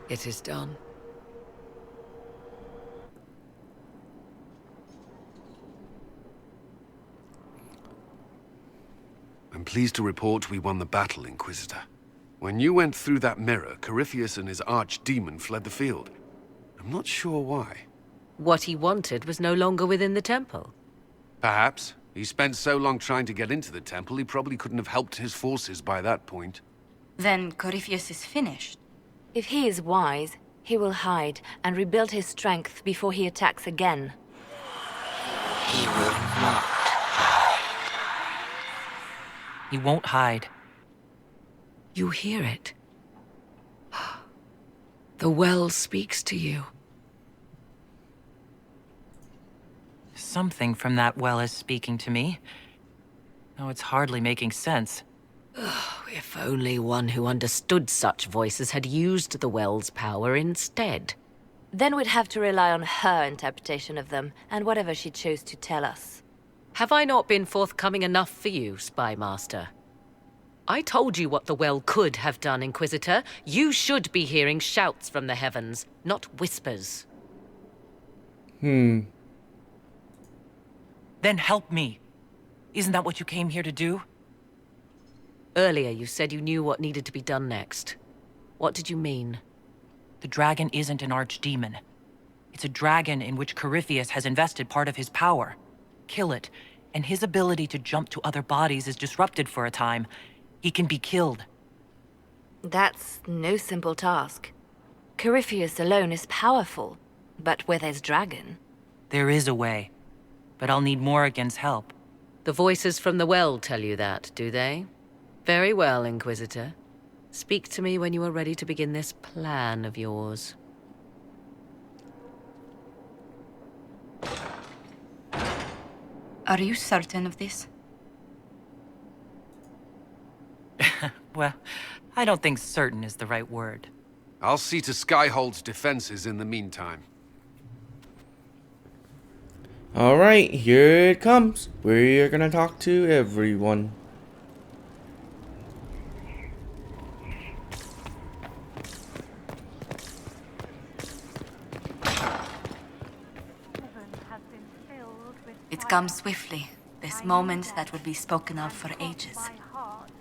It is done. I'm pleased to report we won the battle, Inquisitor. When you went through that mirror, Corypheus and his archdemon fled the field. I'm not sure why. What he wanted was no longer within the temple. Perhaps. He spent so long trying to get into the temple, he probably couldn't have helped his forces by that point. Then Corypheus is finished. If he is wise, he will hide and rebuild his strength before he attacks again. He will not. He won't hide. You hear it. The well speaks to you. Something from that well is speaking to me. Though it's hardly making sense. If only one who understood such voices had used the well's power instead. Then we'd have to rely on her interpretation of them, and whatever she chose to tell us. Have I not been forthcoming enough for you, Spy Master? I told you what the well could have done, Inquisitor. You should be hearing shouts from the heavens, not whispers. Then help me. Isn't that what you came here to do? Earlier you said you knew what needed to be done next. What did you mean? The dragon isn't an archdemon. It's a dragon in which Corypheus has invested part of his power. Kill it, and his ability to jump to other bodies is disrupted for a time. He can be killed. That's no simple task. Corypheus alone is powerful, but where there's dragon... There is a way, but I'll need Morrigan's help. The voices from the well tell you that, do they? Very well, Inquisitor. Speak to me when you are ready to begin this plan of yours. Are you certain of this? Well, I don't think certain is the right word. I'll see to Skyhold's defenses in the meantime. Alright, here it comes. We're gonna talk to everyone. It comes swiftly, this moment that would be spoken of for ages.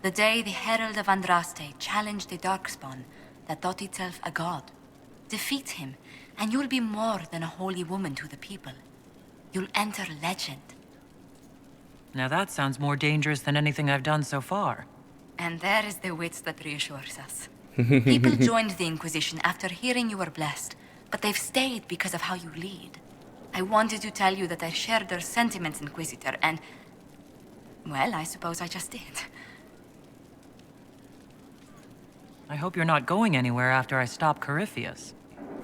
The day the Herald of Andraste challenged the Darkspawn that thought itself a god. Defeat him, and you'll be more than a holy woman to the people. You'll enter legend. Now that sounds more dangerous than anything I've done so far. And there is the wit that reassures us. People joined the Inquisition after hearing you were blessed, but they've stayed because of how you lead. I wanted to tell you that I shared their sentiments, Inquisitor, and... well, I suppose I just did. I hope you're not going anywhere after I stop Corypheus.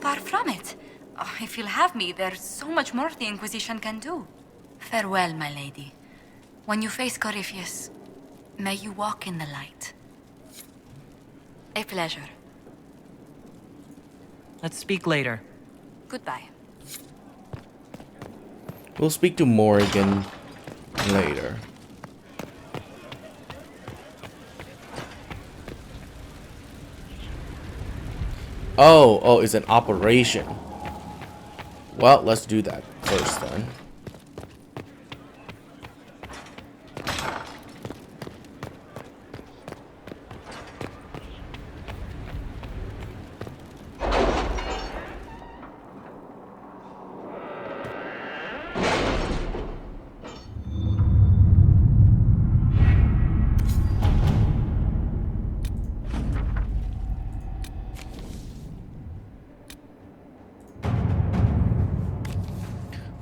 Far from it. Oh, if you'll have me, there's so much more the Inquisition can do. Farewell, my lady. When you face Corypheus, may you walk in the light. A pleasure. Let's speak later. Goodbye. We'll speak to Morrigan later. Oh, it's an operation. Well, let's do that first then.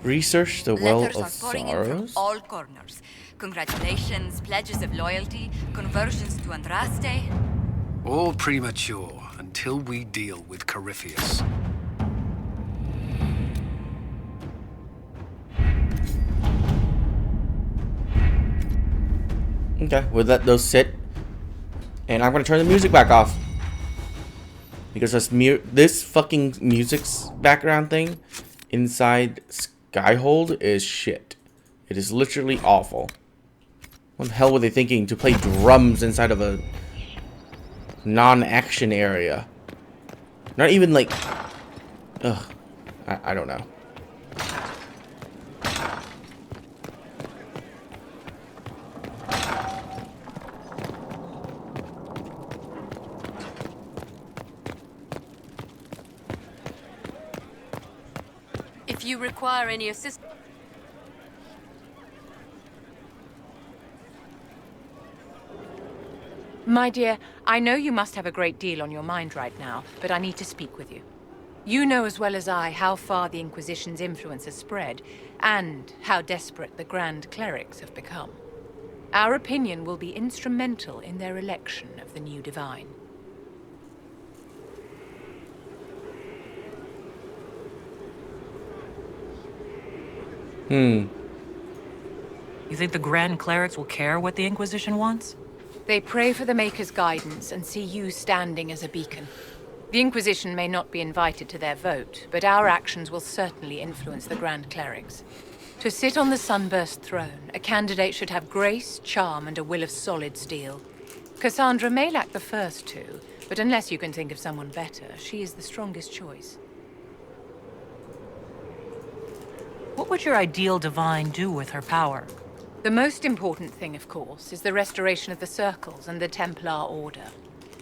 Research the Well Letters of are pouring in from Sorrows? all corners. Congratulations, pledges of loyalty, conversions to Andraste. All premature until we deal with Corypheus. Okay, we'll let those sit. And I'm gonna turn the music back off. Because this fucking music's background thing inside Skyhold is shit. It is literally awful. What the hell were they thinking to play drums inside of a non-action area? Not even like... Ugh. I don't know. If you require any assistance... My dear, I know you must have a great deal on your mind right now, but I need to speak with you. You know as well as I how far the Inquisition's influence has spread, and how desperate the Grand Clerics have become. Our opinion will be instrumental in their election of the new Divine. You think the Grand Clerics will care what the Inquisition wants? They pray for the Maker's guidance and see you standing as a beacon. The Inquisition may not be invited to their vote, but our actions will certainly influence the Grand Clerics. To sit on the Sunburst throne, a candidate should have grace, charm, and a will of solid steel. Cassandra may lack the first two, but unless you can think of someone better, she is the strongest choice. What would your ideal Divine do with her power? The most important thing, of course, is the restoration of the Circles and the Templar Order.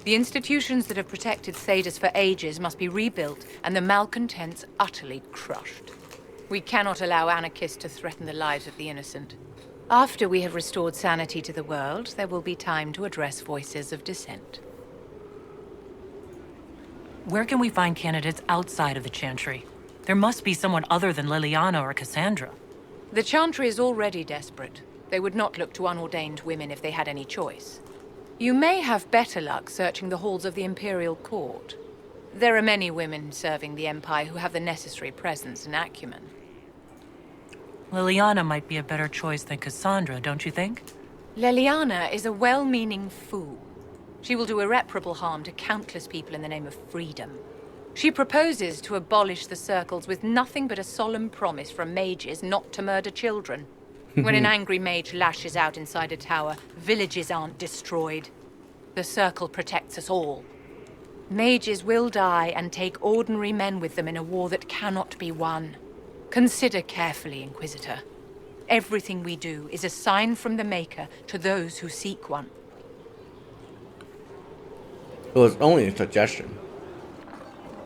The institutions that have protected Thedas for ages must be rebuilt, and the malcontents utterly crushed. We cannot allow anarchists to threaten the lives of the innocent. After we have restored sanity to the world, there will be time to address voices of dissent. Where can we find candidates outside of the Chantry? There must be someone other than Liliana or Cassandra. The Chantry is already desperate. They would not look to unordained women if they had any choice. You may have better luck searching the halls of the Imperial Court. There are many women serving the Empire who have the necessary presence and acumen. Liliana might be a better choice than Cassandra, don't you think? Liliana is a well-meaning fool. She will do irreparable harm to countless people in the name of freedom. She proposes to abolish the Circles with nothing but a solemn promise from mages not to murder children. When an angry mage lashes out inside a tower, villages aren't destroyed. The Circle protects us all. Mages will die and take ordinary men with them in a war that cannot be won. Consider carefully, Inquisitor. Everything we do is a sign from the Maker to those who seek one. Well, it's only a suggestion.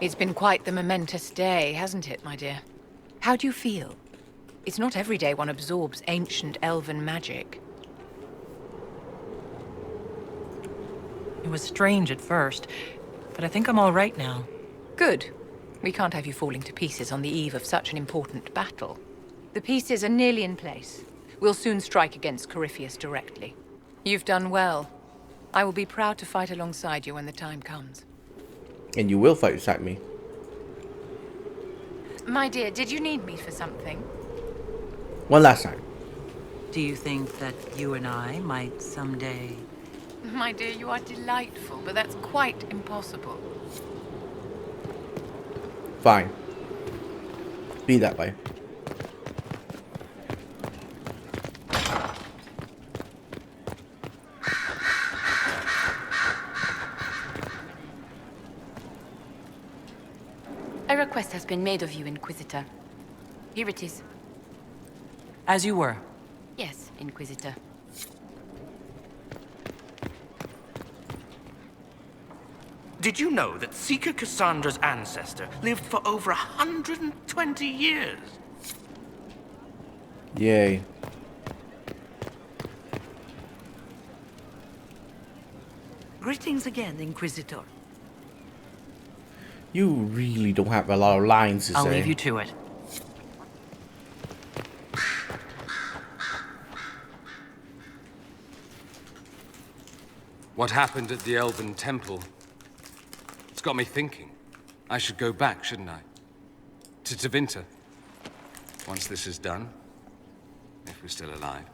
It's been quite the momentous day, hasn't it, my dear? How do you feel? It's not every day one absorbs ancient elven magic. It was strange at first, but I think I'm all right now. Good. We can't have you falling to pieces on the eve of such an important battle. The pieces are nearly in place. We'll soon strike against Corypheus directly. You've done well. I will be proud to fight alongside you when the time comes. And you will fight beside me. My dear, did you need me for something? One last time. Do you think that you and I might someday... My dear, you are delightful, but that's quite impossible. Fine. Be that way. A request has been made of you, Inquisitor. Here it is. As you were. Yes, Inquisitor. Did you know that Seeker Cassandra's ancestor lived for over 120 years? Yay. Greetings again, Inquisitor. You really don't have a lot of lines to say. I'll leave you to it. What happened at the Elven Temple? It's got me thinking. I should go back, shouldn't I? To Tevinter. Once this is done. If we're still alive.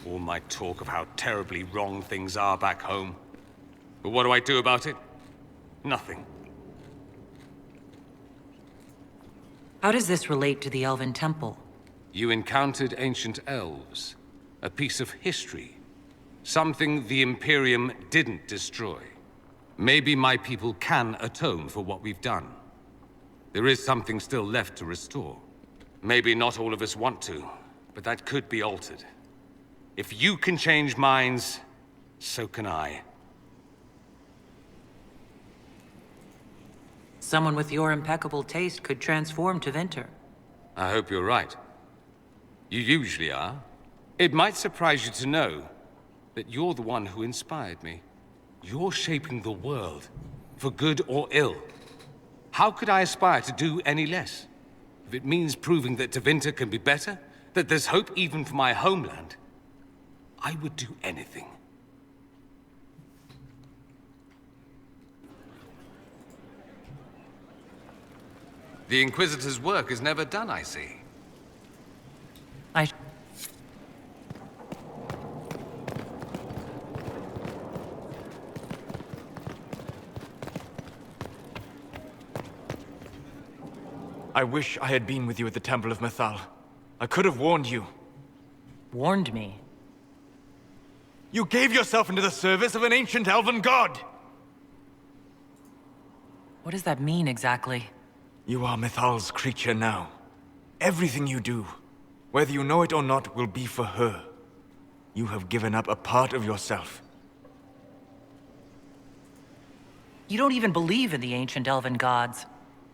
All my talk of how terribly wrong things are back home. But what do I do about it? Nothing. How does this relate to the Elven Temple? You encountered ancient elves. A piece of history. Something the Imperium didn't destroy. Maybe my people can atone for what we've done. There is something still left to restore. Maybe not all of us want to, but that could be altered. If you can change minds, so can I. Someone with your impeccable taste could transform to Winter. I hope you're right. You usually are. It might surprise you to know that you're the one who inspired me. You're shaping the world, for good or ill. How could I aspire to do any less? If it means proving that Tevinter can be better, that there's hope even for my homeland, I would do anything. The Inquisitor's work is never done, I see. I wish I had been with you at the Temple of Mythal. I could have warned you. Warned me? You gave yourself into the service of an ancient elven god! What does that mean exactly? You are Mythal's creature now. Everything you do, whether you know it or not, will be for her. You have given up a part of yourself. You don't even believe in the ancient elven gods.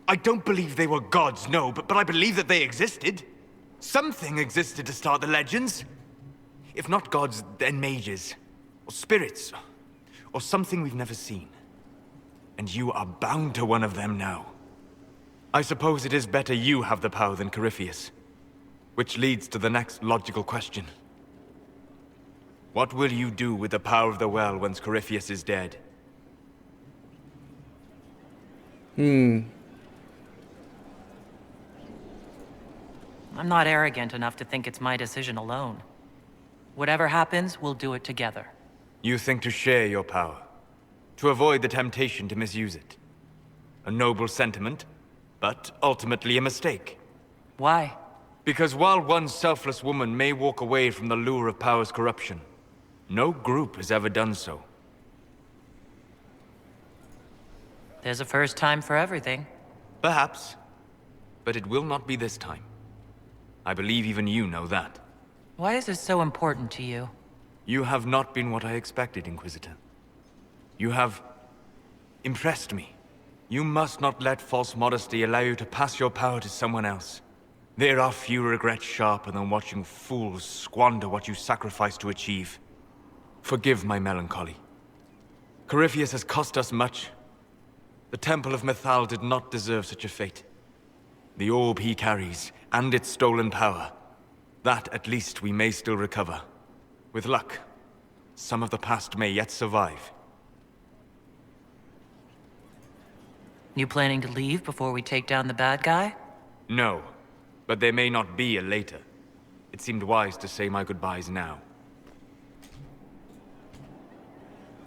I don't believe they were gods, no, but I believe that they existed. Something existed to start the legends. If not gods, then mages, or spirits, or something we've never seen. And you are bound to one of them now. I suppose it is better you have the power than Corypheus. Which leads to the next logical question. What will you do with the power of the well once Corypheus is dead? I'm not arrogant enough to think it's my decision alone. Whatever happens, we'll do it together. You think to share your power, to avoid the temptation to misuse it. A noble sentiment, but ultimately a mistake. Why? Because while one selfless woman may walk away from the lure of power's corruption, no group has ever done so. There's a first time for everything. Perhaps, but it will not be this time. I believe even you know that. Why is this so important to you? You have not been what I expected, Inquisitor. You have impressed me. You must not let false modesty allow you to pass your power to someone else. There are few regrets sharper than watching fools squander what you sacrifice to achieve. Forgive my melancholy. Corypheus has cost us much. The Temple of Mythal did not deserve such a fate. The orb he carries, and its stolen power, that at least we may still recover. With luck, some of the past may yet survive. You planning to leave before we take down the bad guy? No, but there may not be a later. It seemed wise to say my goodbyes now.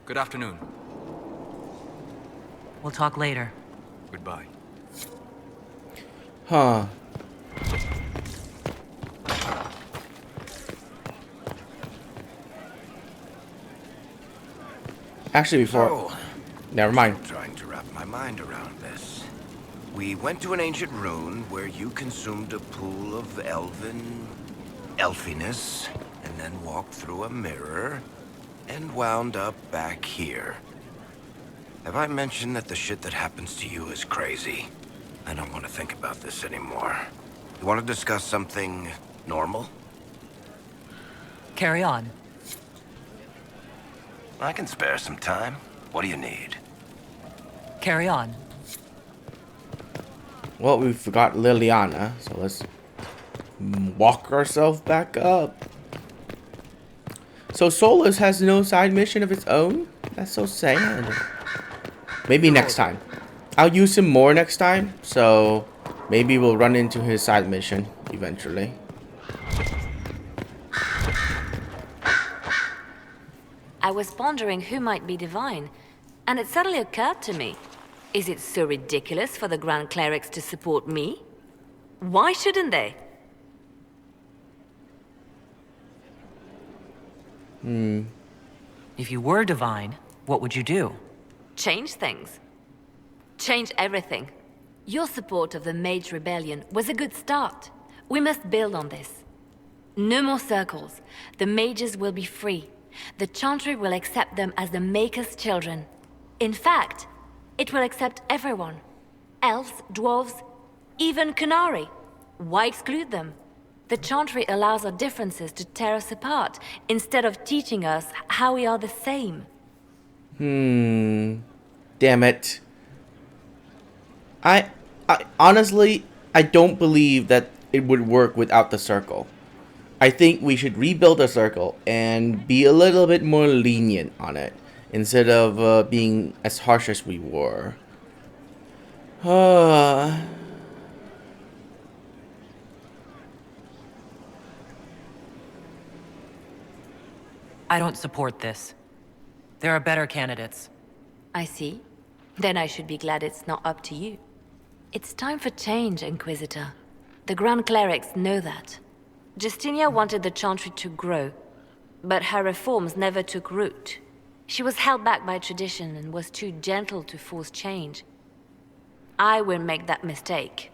Good afternoon. We'll talk later. Goodbye. Huh. Actually, before... Never mind. I'm trying to wrap my mind around this. We went to an ancient ruin where you consumed a pool of elfiness, and then walked through a mirror, and wound up back here. Have I mentioned that the shit that happens to you is crazy? I don't want to think about this anymore. You want to discuss something normal? Carry on. I can spare some time. What do you need? Carry on. Well, we forgot Liliana, so let's walk ourselves back up. So Solus has no side mission of its own? That's so sad. Maybe next time. I'll use him more next time, so maybe we'll run into his side mission eventually. I was pondering who might be divine, and it suddenly occurred to me. Is it so ridiculous for the Grand Clerics to support me? Why shouldn't they? If you were divine, what would you do? Change things. Change everything. Your support of the Mage Rebellion was a good start. We must build on this. No more circles. The mages will be free. The Chantry will accept them as the Maker's children. In fact, it will accept everyone. Elves, dwarves, even Canary. Why exclude them? The Chantry allows our differences to tear us apart, instead of teaching us how we are the same. Damn it. I honestly, I don't believe that it would work without the circle. I think we should rebuild the circle and be a little bit more lenient on it, instead of being as harsh as we were. I don't support this. There are better candidates. I see. Then I should be glad it's not up to you. It's time for change, Inquisitor. The Grand Clerics know that. Justinia wanted the Chantry to grow, but her reforms never took root. She was held back by tradition and was too gentle to force change. I won't make that mistake.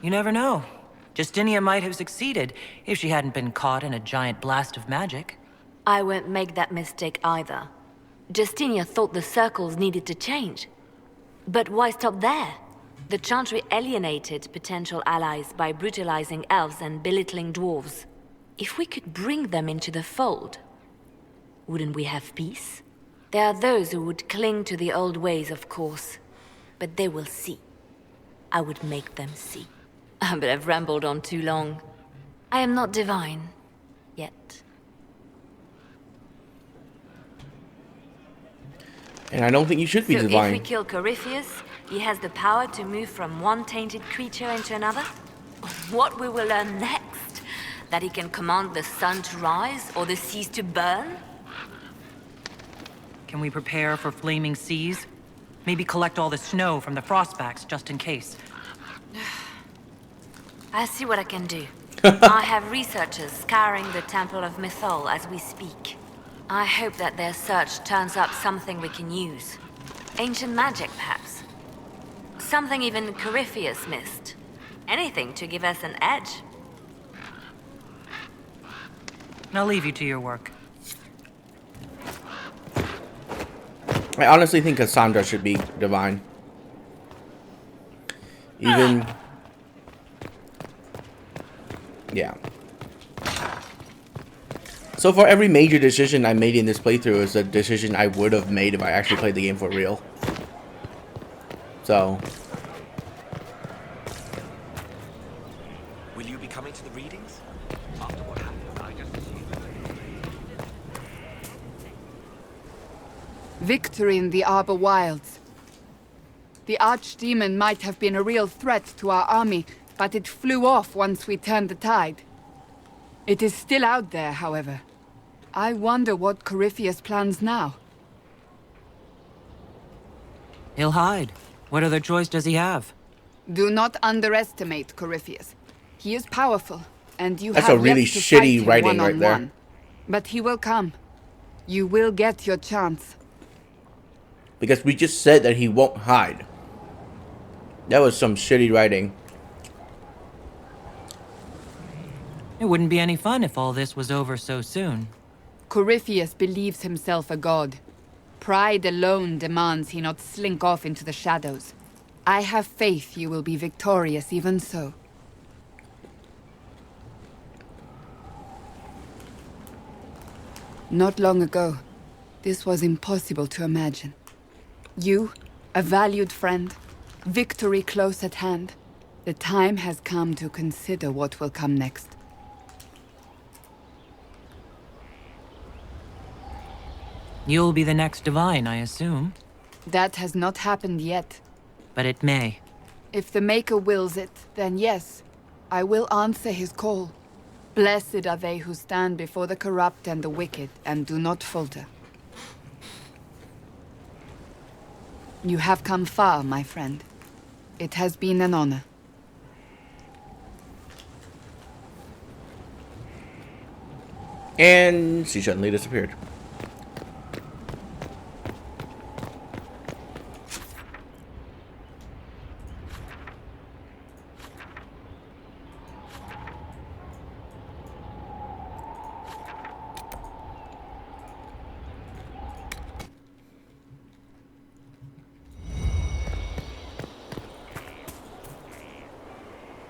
You never know. Justinia might have succeeded if she hadn't been caught in a giant blast of magic. I won't make that mistake either. Justinia thought the circles needed to change. But why stop there? The Chantry alienated potential allies by brutalizing elves and belittling dwarves. If we could bring them into the fold, wouldn't we have peace? There are those who would cling to the old ways, of course. But they will see. I would make them see. But I've rambled on too long. I am not divine. Yet. And I don't think you should be so divine. If we kill Corypheus, he has the power to move from one tainted creature into another? What we will learn next? That he can command the sun to rise or the seas to burn? Can we prepare for flaming seas? Maybe collect all the snow from the frostbacks just in case. I'll see what I can do. I have researchers scouring the Temple of Mythol as we speak. I hope that their search turns up something we can use. Ancient magic, perhaps. Something even Corypheus missed. Anything to give us an edge. I'll leave you to your work. I honestly think Cassandra should be divine. Even... yeah. So far, every major decision I made in this playthrough is a decision I would have made if I actually played the game for real. So... will you be coming to the readings? After what happened, I just assumed... Victory in the Arbor Wilds. The Archdemon might have been a real threat to our army, but it flew off once we turned the tide. It is still out there, however. I wonder what Corypheus plans now. He'll hide. What other choice does he have? Do not underestimate Corypheus. He is powerful, and you That's have a really yet to shitty fight him writing right there. one-on-one. But he will come. You will get your chance. Because we just said that he won't hide. That was some shitty writing. It wouldn't be any fun if all this was over so soon. Corypheus believes himself a god. Pride alone demands he not slink off into the shadows. I have faith you will be victorious even so. Not long ago, this was impossible to imagine. You, a valued friend, victory close at hand. The time has come to consider what will come next. You'll be the next divine, I assume. That has not happened yet. But it may. If the Maker wills it, then yes, I will answer his call. Blessed are they who stand before the corrupt and the wicked, and do not falter. You have come far, my friend. It has been an honor. And she suddenly disappeared.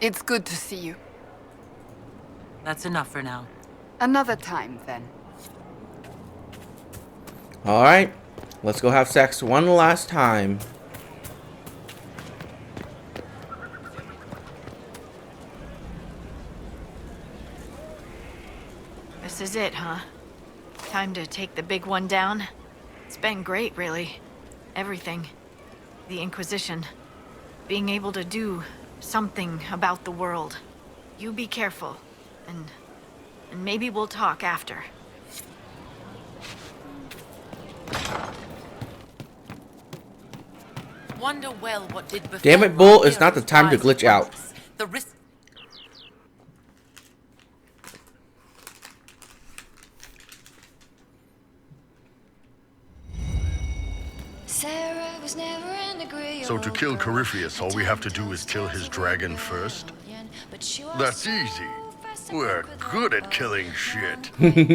It's good to see you. That's enough for now. Another time, then. Alright. Let's go have sex one last time. This is it, huh? Time to take the big one down? It's been great, really. Everything. The Inquisition. Being able to do something about the world. You be careful. And maybe we'll talk after. Wonder well what did befall. Damn it, Bull, it's not the time to glitch out. The risk. So to kill Corypheus, all we have to do is kill his dragon first? That's easy. We're good at killing shit.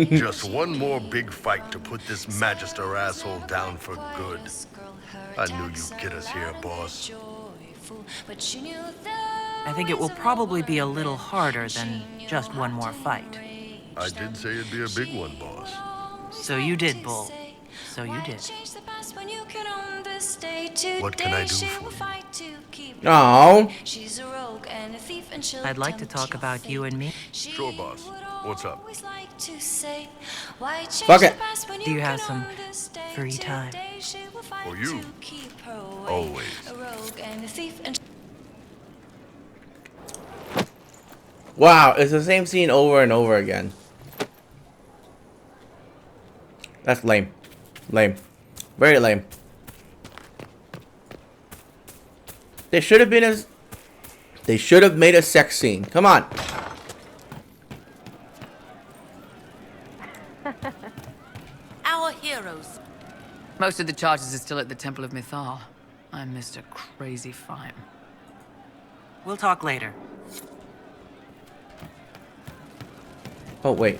Just one more big fight to put this Magister asshole down for good. I knew you'd get us here, boss. I think it will probably be a little harder than just one more fight. I did say it'd be a big one, boss. So you did, Bull. So you did. What can I do for you? Oh. I'd like to talk about you and me. Sure, boss. What's up? Fuck it. Do you have some free time? For you. Always. Wow, it's the same scene over and over again. That's lame. Lame. Very lame. They should have been as... They should have made a sex scene. Come on. Our heroes. Most of the charges are still at the Temple of Mythal. I'm Mr. Crazy Fine. We'll talk later. Oh, wait.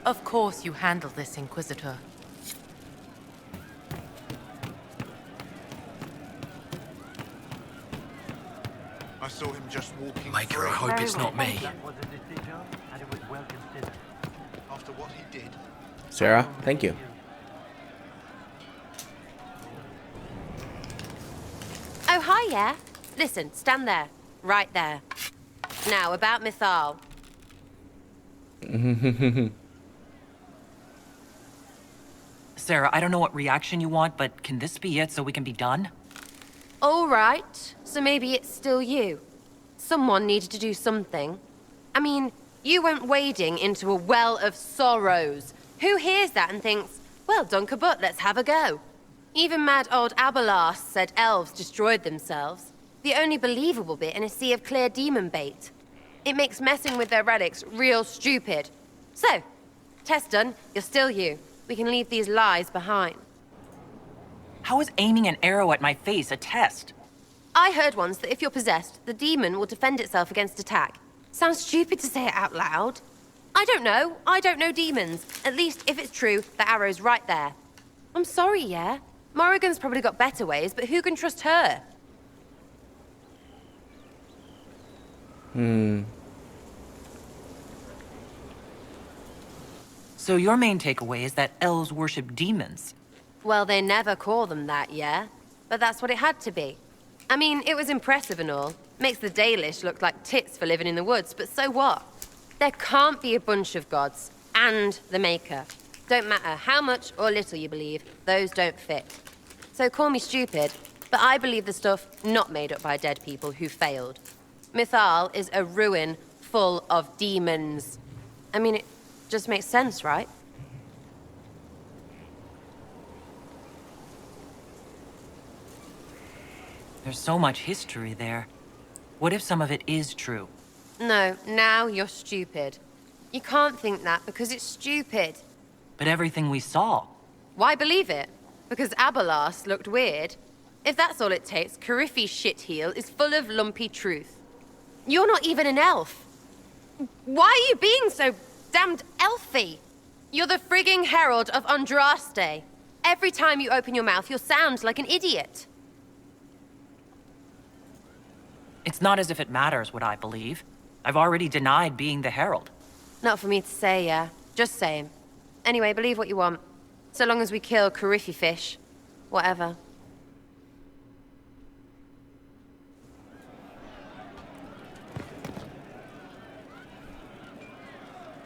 Of course you handle this, Inquisitor. I saw him just walking. Maker, I hope it's not me. After what he did. Sarah, thank you. Oh, hi, yeah. Listen, stand there. Right there. Now, about Mythal. Sarah, I don't know what reaction you want, but can this be it so we can be done? All right. So maybe it's still you. Someone needed to do something. I mean, you went wading into a well of sorrows. Who hears that and thinks, well, Dunkerbutt, let's have a go? Even mad old Abelard said elves destroyed themselves. The only believable bit in a sea of clear demon bait. It makes messing with their relics real stupid. So, test done, you're still you. We can leave these lies behind. How is aiming an arrow at my face a test? I heard once that if you're possessed, the demon will defend itself against attack. Sounds stupid to say it out loud. I don't know. I don't know demons. At least, if it's true, the arrow's right there. I'm sorry, yeah? Morrigan's probably got better ways, but who can trust her? So your main takeaway is that elves worship demons? Well, they never call them that, yeah? But that's what it had to be. I mean, it was impressive and all. Makes the Dalish look like tits for living in the woods, but so what? There can't be a bunch of gods, and the Maker. Don't matter how much or little you believe, those don't fit. So call me stupid, but I believe the stuff not made up by dead people who failed. Mythal is a ruin full of demons. I mean, it just makes sense, right? There's so much history there. What if some of it is true? No, now you're stupid. You can't think that because it's stupid. But everything we saw. Why believe it? Because Abelas looked weird? If that's all it takes, Cariffi's shitheel is full of lumpy truth. You're not even an elf. Why are you being so damned elfy? You're the frigging herald of Andraste. Every time you open your mouth, you'll sound like an idiot. It's not as if it matters what I believe. I've already denied being the herald. Not for me to say, yeah. Just saying. Anyway, believe what you want. So long as we kill Cariffi fish. Whatever.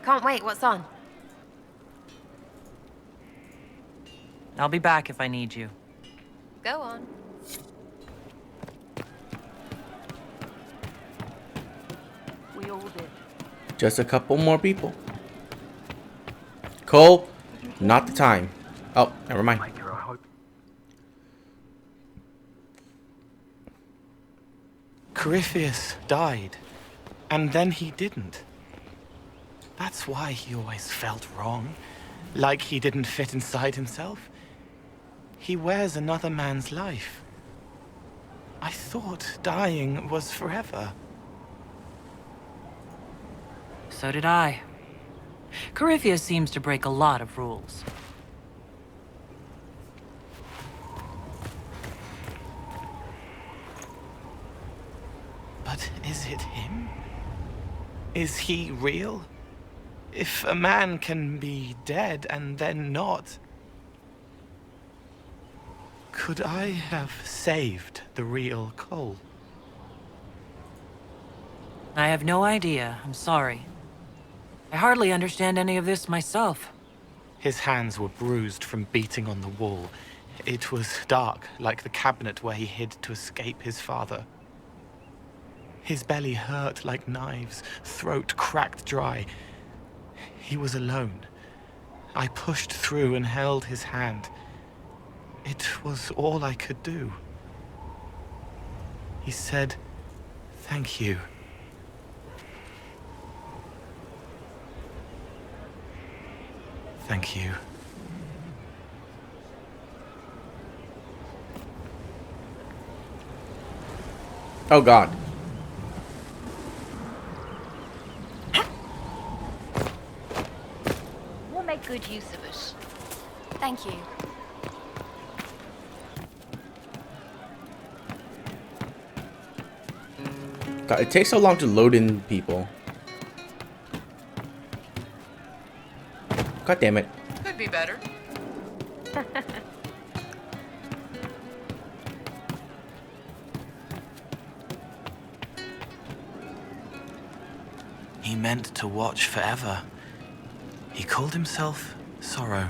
Can't wait, what's on? I'll be back if I need you. Go on. We all did. Just a couple more people. Cole, not the time. Oh, never mind. Corypheus died, and then he didn't. That's why he always felt wrong, like he didn't fit inside himself. He wears another man's life. I thought dying was forever. So did I. Corypheus seems to break a lot of rules. But is it him? Is he real? If a man can be dead and then not, could I have saved the real Cole? I have no idea. I'm sorry. I hardly understand any of this myself. His hands were bruised from beating on the wall. It was dark, like the cabinet where he hid to escape his father. His belly hurt like knives, throat cracked dry. He was alone. I pushed through and held his hand. It was all I could do. He said, "Thank you." Thank you. Oh God. We'll make good use of it. Thank you. God, it takes so long to load in people. God damn it. Could be better. He meant to watch forever. He called himself Sorrow.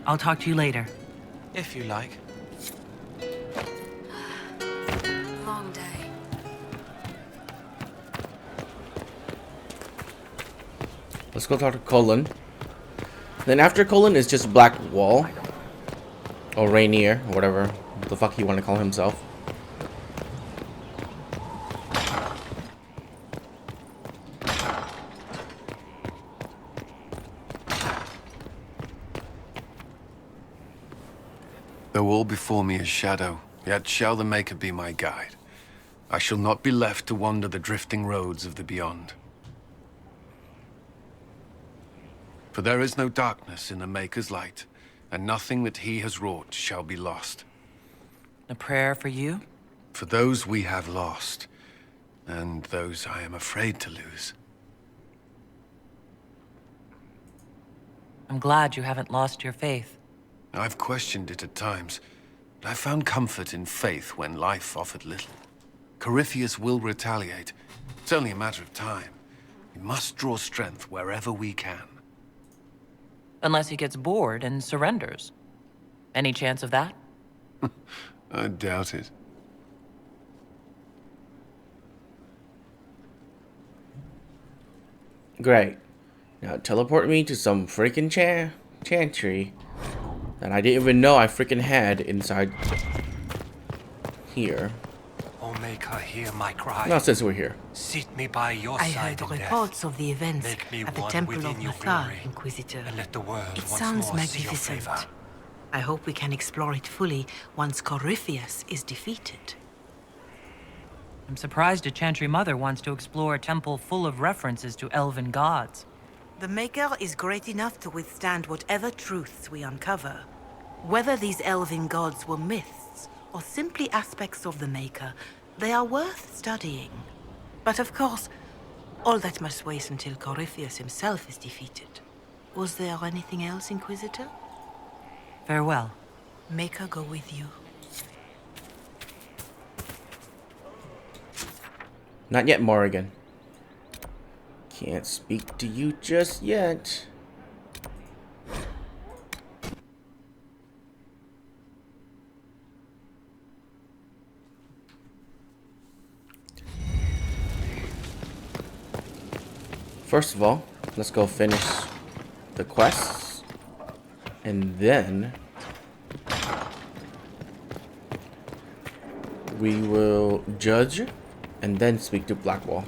I'll talk to you later. If you like. Long day. Let's go talk to Cullen. Then after Cullen is just Black Wall. Or Rainier, or whatever the fuck he want to call himself. Though all before me is shadow, yet shall the Maker be my guide. I shall not be left to wander the drifting roads of the beyond. For there is no darkness in the Maker's light, and nothing that he has wrought shall be lost. A prayer for you? For those we have lost, and those I am afraid to lose. I'm glad you haven't lost your faith. I've questioned it at times, but I found comfort in faith when life offered little. Corypheus will retaliate. It's only a matter of time. We must draw strength wherever we can. Unless he gets bored and surrenders. Any chance of that? I doubt it. Great. Now teleport me to some freaking chantry that I didn't even know I freaking had inside here. or make her hear my cry. Not since we're here. Sit me by your I side heard in reports death. of the events Make me at the one Temple within of your Mathar, glory, Inquisitor. and let the world It once sounds more see your magnificent. favor. I hope we can explore it fully once Corypheus is defeated. I'm surprised a Chantry Mother wants to explore a temple full of references to elven gods. The Maker is great enough to withstand whatever truths we uncover. Whether these elven gods were myths or simply aspects of the Maker, they are worth studying. But of course, all that must wait until Corypheus himself is defeated. Was there anything else, Inquisitor? Farewell. Maker go with you. Not yet, Morrigan. Can't speak to you just yet. First of all, let's go finish the quests. And then we will judge and then speak to Blackwall.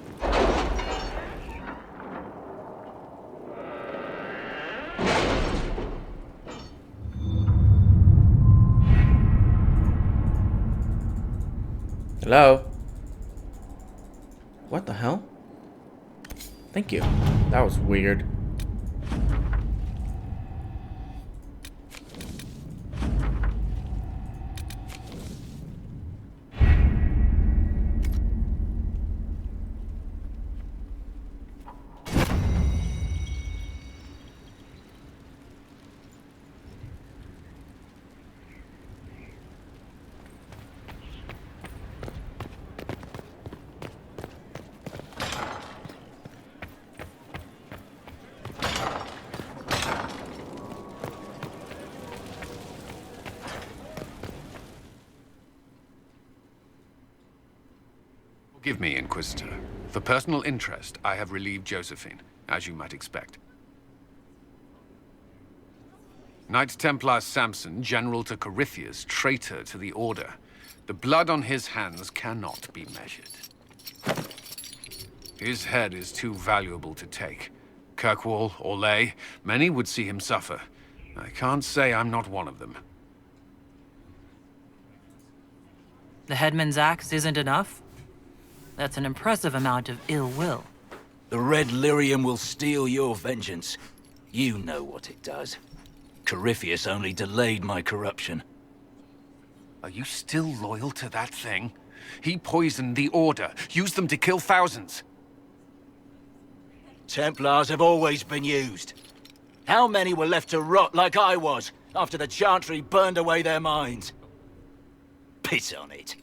Hello? What the hell? Thank you. That was weird. Forgive me, Inquisitor. For personal interest, I have relieved Josephine, as you might expect. Knight Templar Samson, General to Corypheus, traitor to the Order. The blood on his hands cannot be measured. His head is too valuable to take. Kirkwall, Orlais, many would see him suffer. I can't say I'm not one of them. The headman's axe isn't enough? That's an impressive amount of ill will. The Red Lyrium will steal your vengeance. You know what it does. Corypheus only delayed my corruption. Are you still loyal to that thing? He poisoned the Order, used them to kill thousands. Templars have always been used. How many were left to rot like I was, after the Chantry burned away their minds? Piss on it.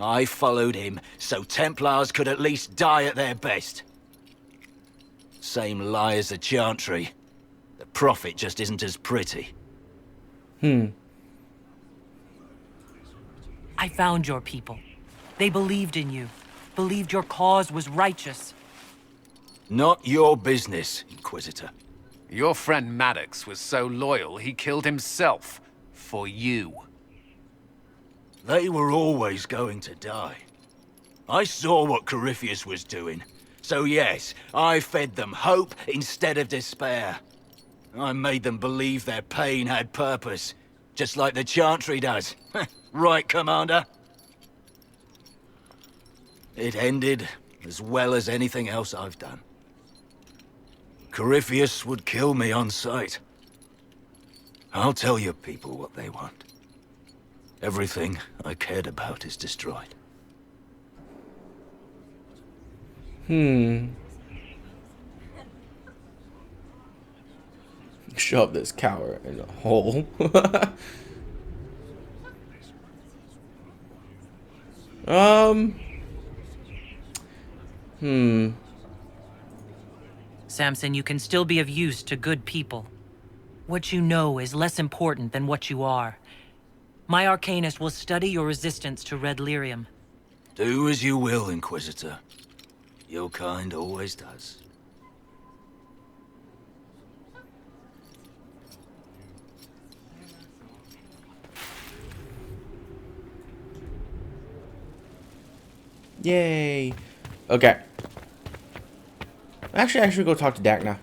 I followed him, so Templars could at least die at their best. Same lie as the Chantry. The Prophet just isn't as pretty. I found your people. They believed in you. Believed your cause was righteous. Not your business, Inquisitor. Your friend Maddox was so loyal, he killed himself. For you. They were always going to die. I saw what Corypheus was doing. So yes, I fed them hope instead of despair. I made them believe their pain had purpose, just like the Chantry does. Right, Commander? It ended as well as anything else I've done. Corypheus would kill me on sight. I'll tell your people what they want. Everything I cared about is destroyed. Shove this coward in a hole. Samson, you can still be of use to good people. What you know is less important than what you are. My Arcanist will study your resistance to Red Lyrium. Do as you will, Inquisitor. Your kind always does. Yay. Okay. Actually, I should go talk to Dagna.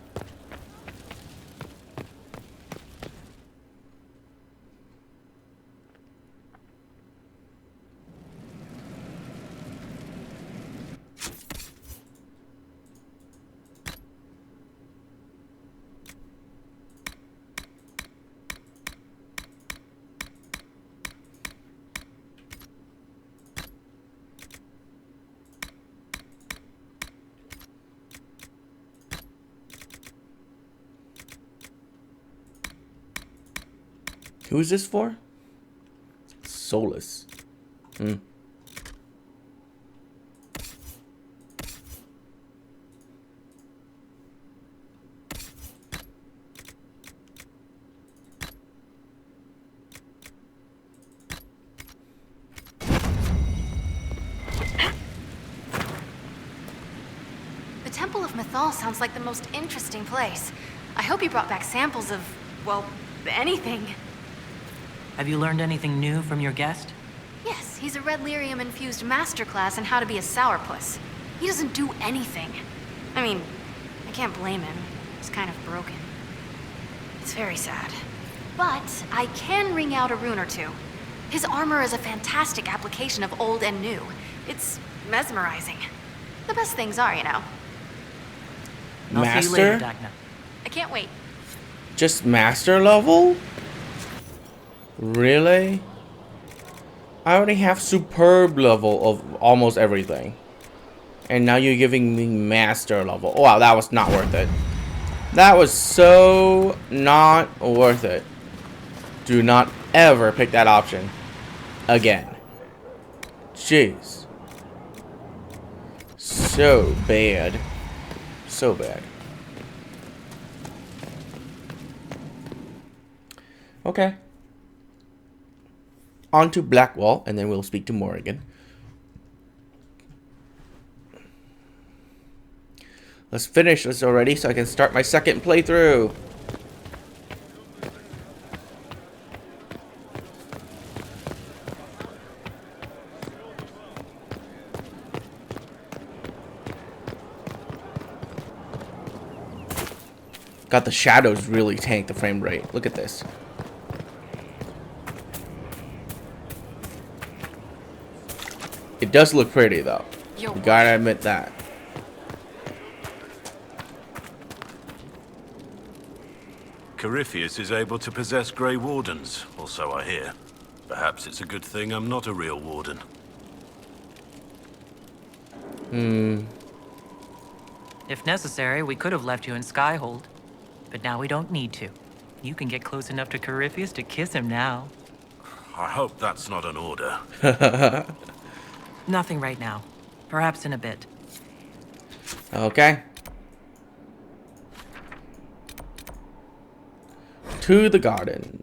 Who is this for? Solus. Hmm. The Temple of Mythal sounds like the most interesting place. I hope you brought back samples of, well, anything. Have you learned anything new from your guest? Yes, he's a red lyrium-infused masterclass in how to be a sourpuss. He doesn't do anything. I mean, I can't blame him. He's kind of broken. It's very sad. But I can wring out a rune or two. His armor is a fantastic application of old and new. It's mesmerizing. The best things are, you know. I'll see you later, Dagna. I can't wait. Just master level? Really? I already have superb level of almost everything. And now you're giving me master level. Oh, wow, that was not worth it. That was so not worth it. Do not ever pick that option again. Jeez. So bad. So bad. Okay. On to Blackwall, and then we'll speak to Morrigan. Let's finish this already so I can start my second playthrough. God, the shadows really tank the frame rate. Look at this. It does look pretty though. You gotta admit that. Corypheus is able to possess Grey Wardens, or so I hear. Perhaps it's a good thing I'm not a real Warden. If necessary, we could have left you in Skyhold. But now we don't need to. You can get close enough to Corypheus to kiss him now. I hope that's not an order. Nothing right now. Perhaps in a bit. Okay. To the garden.